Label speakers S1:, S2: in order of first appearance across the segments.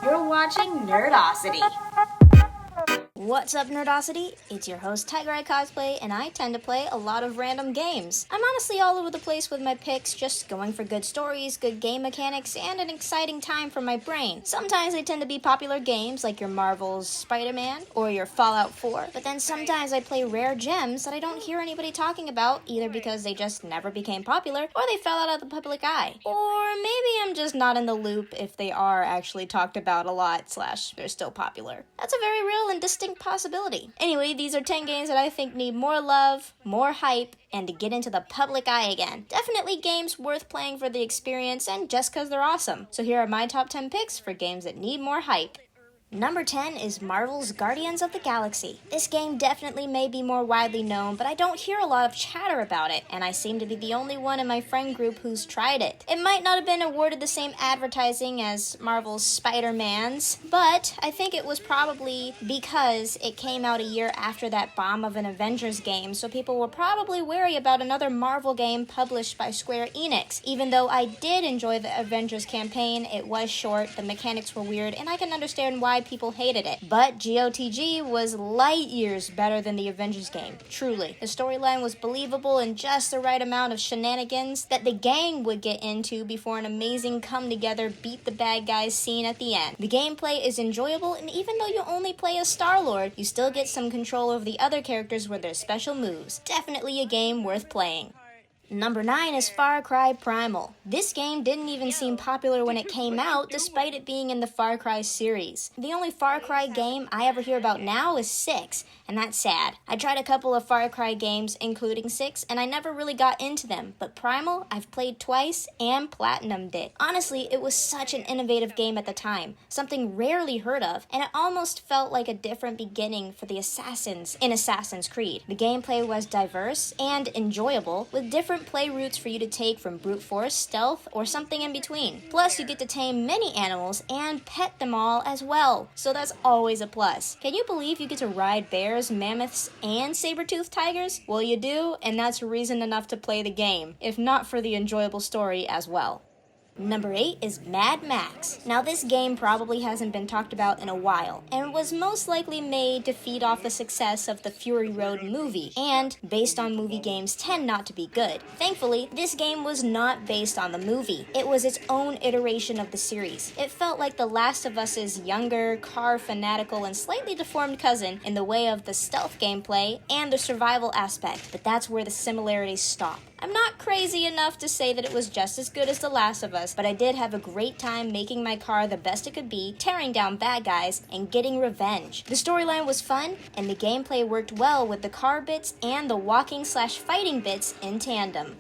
S1: You're watching Nerdosity.
S2: What's up, Nerdosity? It's your host, Tiger Eye Cosplay, and I tend to play a lot of random games. I'm honestly all over the place with my picks, just going for good stories, good game mechanics, and an exciting time for my brain. Sometimes they tend to be popular games like your Marvel's Spider-Man or your Fallout 4, but then sometimes I play rare gems that I don't hear anybody talking about, either because they just never became popular or they fell out of the public eye. Or maybe I'm just not in the loop if they are actually talked about a lot / they're still popular. That's a very real and distinct possibility. Anyway, these are 10 games that I think need more love, more hype, and to get into the public eye again. Definitely games worth playing for the experience and just because they're awesome. So here are my top 10 picks for games that need more hype. Number 10 is Marvel's Guardians of the Galaxy. This game definitely may be more widely known, but I don't hear a lot of chatter about it, and I seem to be the only one in my friend group who's tried it. It might not have been awarded the same advertising as Marvel's Spider-Man's, but I think it was probably because it came out a year after that bomb of an Avengers game, so people were probably wary about another Marvel game published by Square Enix. Even though I did enjoy the Avengers campaign, it was short, the mechanics were weird, and I can understand why people hated it. But GOTG was light years better than the Avengers game, truly. The storyline was believable and just the right amount of shenanigans that the gang would get into before an amazing come-together beat the bad guys scene at the end. The gameplay is enjoyable, and even though you only play as Star-Lord, you still get some control over the other characters with their special moves. Definitely a game worth playing. Number 9 is Far Cry Primal. This game didn't even seem popular when it came out, despite it being in the Far Cry series. The only Far Cry game I ever hear about now is 6, and that's sad. I tried a couple of Far Cry games, including 6, and I never really got into them, but Primal I've played twice and platinumed it. Honestly, it was such an innovative game at the time, something rarely heard of, and it almost felt like a different beginning for the assassins in Assassin's Creed. The gameplay was diverse and enjoyable, with different play routes for you to take from brute force, stealth, or something in between. Plus, you get to tame many animals and pet them all as well, so that's always a plus. Can you believe you get to ride bears, mammoths, and saber-toothed tigers? Well, you do, and that's reason enough to play the game, if not for the enjoyable story as well. Number 8 is Mad Max. Now this game probably hasn't been talked about in a while, and was most likely made to feed off the success of the Fury Road movie, and based on movie games tend not to be good. Thankfully, this game was not based on the movie. It was its own iteration of the series. It felt like The Last of Us's younger, car-fanatical, and slightly deformed cousin in the way of the stealth gameplay and the survival aspect, but that's where the similarities stop. I'm not crazy enough to say that it was just as good as The Last of Us, but I did have a great time making my car the best it could be, tearing down bad guys, and getting revenge. The storyline was fun, and the gameplay worked well with the car bits and the walking/fighting bits in tandem.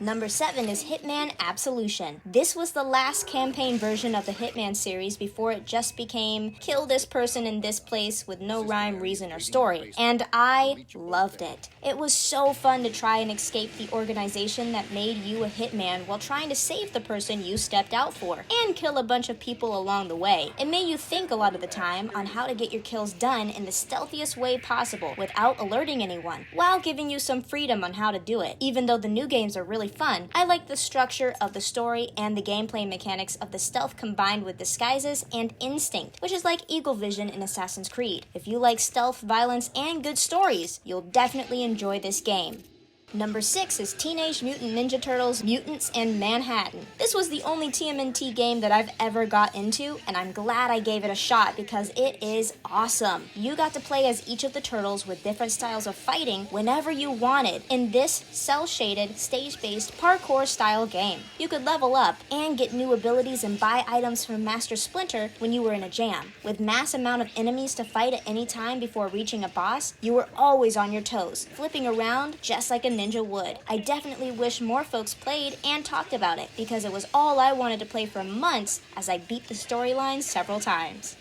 S2: Number 7 is Hitman Absolution. This was the last campaign version of the Hitman series before it just became kill this person in this place with no rhyme, reason, or story. And I loved it. It was so fun to try and escape the organization that made you a hitman while trying to save the person you stepped out for, and kill a bunch of people along the way. It made you think a lot of the time on how to get your kills done in the stealthiest way possible without alerting anyone, while giving you some freedom on how to do it. Even though the new games are really fun, I like the structure of the story and the gameplay mechanics of the stealth combined with disguises and instinct, which is like Eagle Vision in Assassin's Creed. If you like stealth, violence, and good stories, you'll definitely enjoy this game. Number 6 is Teenage Mutant Ninja Turtles: Mutants in Manhattan. This was the only TMNT game that I've ever got into, and I'm glad I gave it a shot because it is awesome. You got to play as each of the turtles with different styles of fighting whenever you wanted in this cel-shaded, stage-based, parkour-style game. You could level up and get new abilities and buy items from Master Splinter when you were in a jam. With mass amount of enemies to fight at any time before reaching a boss, you were always on your toes, flipping around just like a ninja would. I definitely wish more folks played and talked about it because it was all I wanted to play for months as I beat the storyline several times.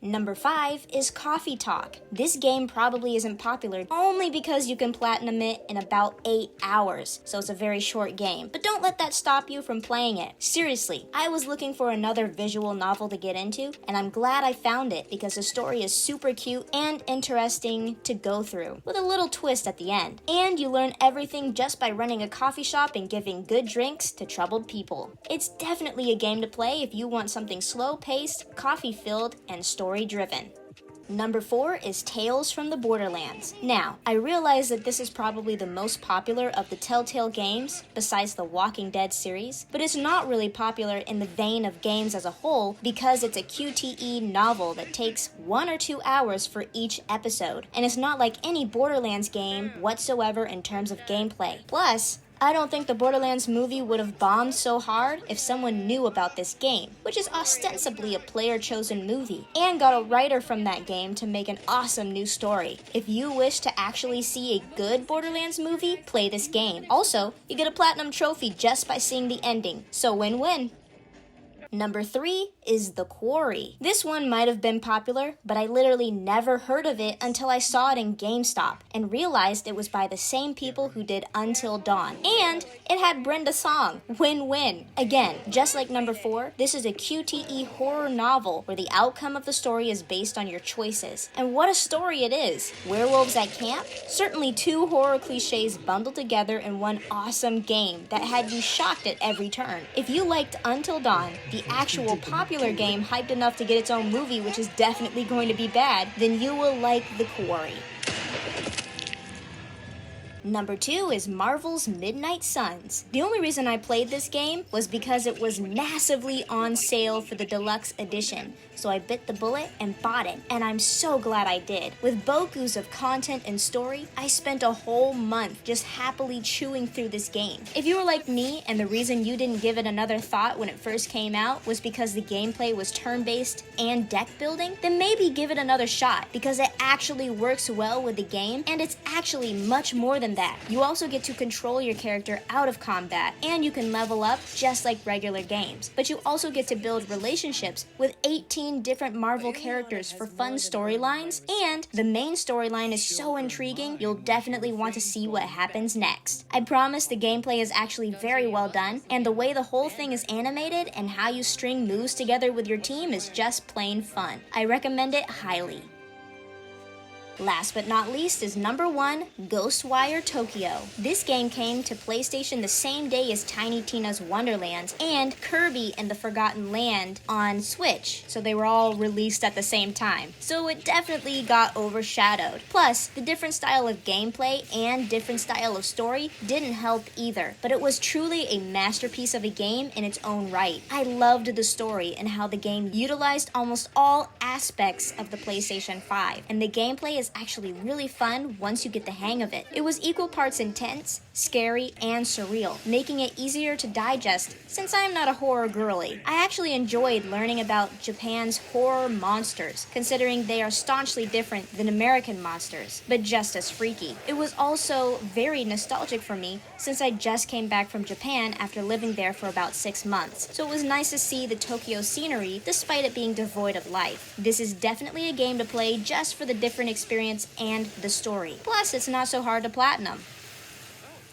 S2: Number 5 is Coffee Talk. This game probably isn't popular only because you can platinum it in about 8 hours, so it's a very short game. But don't let that stop you from playing it. Seriously, I was looking for another visual novel to get into, and I'm glad I found it because the story is super cute and interesting to go through, with a little twist at the end. And you learn everything just by running a coffee shop and giving good drinks to troubled people. It's definitely a game to play if you want something slow-paced, coffee-filled, and story-driven. Number 4 is Tales from the Borderlands. Now, I realize that this is probably the most popular of the Telltale games, besides the Walking Dead series, but it's not really popular in the vein of games as a whole because it's a QTE novel that takes 1 or 2 hours for each episode, and it's not like any Borderlands game whatsoever in terms of gameplay. Plus, I don't think the Borderlands movie would have bombed so hard if someone knew about this game, which is ostensibly a player-chosen movie, and got a writer from that game to make an awesome new story. If you wish to actually see a good Borderlands movie, play this game. Also, you get a platinum trophy just by seeing the ending, so win-win. Number 3 is The Quarry. This one might have been popular, but I literally never heard of it until I saw it in GameStop and realized it was by the same people who did Until Dawn. And it had Brenda Song. Win-win. Again, just like number 4, this is a QTE horror novel where the outcome of the story is based on your choices. And what a story it is. Werewolves at camp? Certainly 2 horror cliches bundled together in one awesome game that had you shocked at every turn. If you liked Until Dawn, the actual popular game hyped enough to get its own movie, which is definitely going to be bad, then you will like The Quarry. Number 2 is Marvel's Midnight Suns. The only reason I played this game was because it was massively on sale for the deluxe edition, so I bit the bullet and bought it, and I'm so glad I did. With bokus of content and story, I spent a whole month just happily chewing through this game. If you were like me and the reason you didn't give it another thought when it first came out was because the gameplay was turn-based and deck building, then maybe give it another shot because it actually works well with the game, and it's actually much more than that. You also get to control your character out of combat, and you can level up just like regular games. But you also get to build relationships with 18 different Marvel characters for fun storylines, and the main storyline is so intriguing, you'll definitely want to see what happens next. I promise the gameplay is actually very well done, and the way the whole thing is animated and how you string moves together with your team is just plain fun. I recommend it highly. Last but not least is number 1, Ghostwire Tokyo. This game came to PlayStation the same day as Tiny Tina's Wonderlands and Kirby and the Forgotten Land on Switch, so they were all released at the same time. So it definitely got overshadowed. Plus, the different style of gameplay and different style of story didn't help either, but it was truly a masterpiece of a game in its own right. I loved the story and how the game utilized almost all aspects of the PlayStation 5, and the gameplay is actually really fun once you get the hang of it. It was equal parts intense, scary, and surreal, making it easier to digest since I'm not a horror girly. I actually enjoyed learning about Japan's horror monsters, considering they are staunchly different than American monsters, but just as freaky. It was also very nostalgic for me since I just came back from Japan after living there for about 6 months, so it was nice to see the Tokyo scenery despite it being devoid of life. This is definitely a game to play just for the different experience and the story. Plus, it's not so hard to platinum.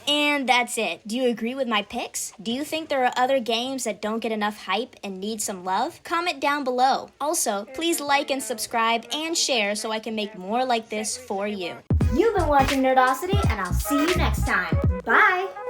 S2: And that's it. Do you agree with my picks? Do you think there are other games that don't get enough hype and need some love? Comment down below. Also, please like and subscribe and share so I can make more like this for you.
S1: You've been watching Nerdosity, and I'll see you next time. Bye!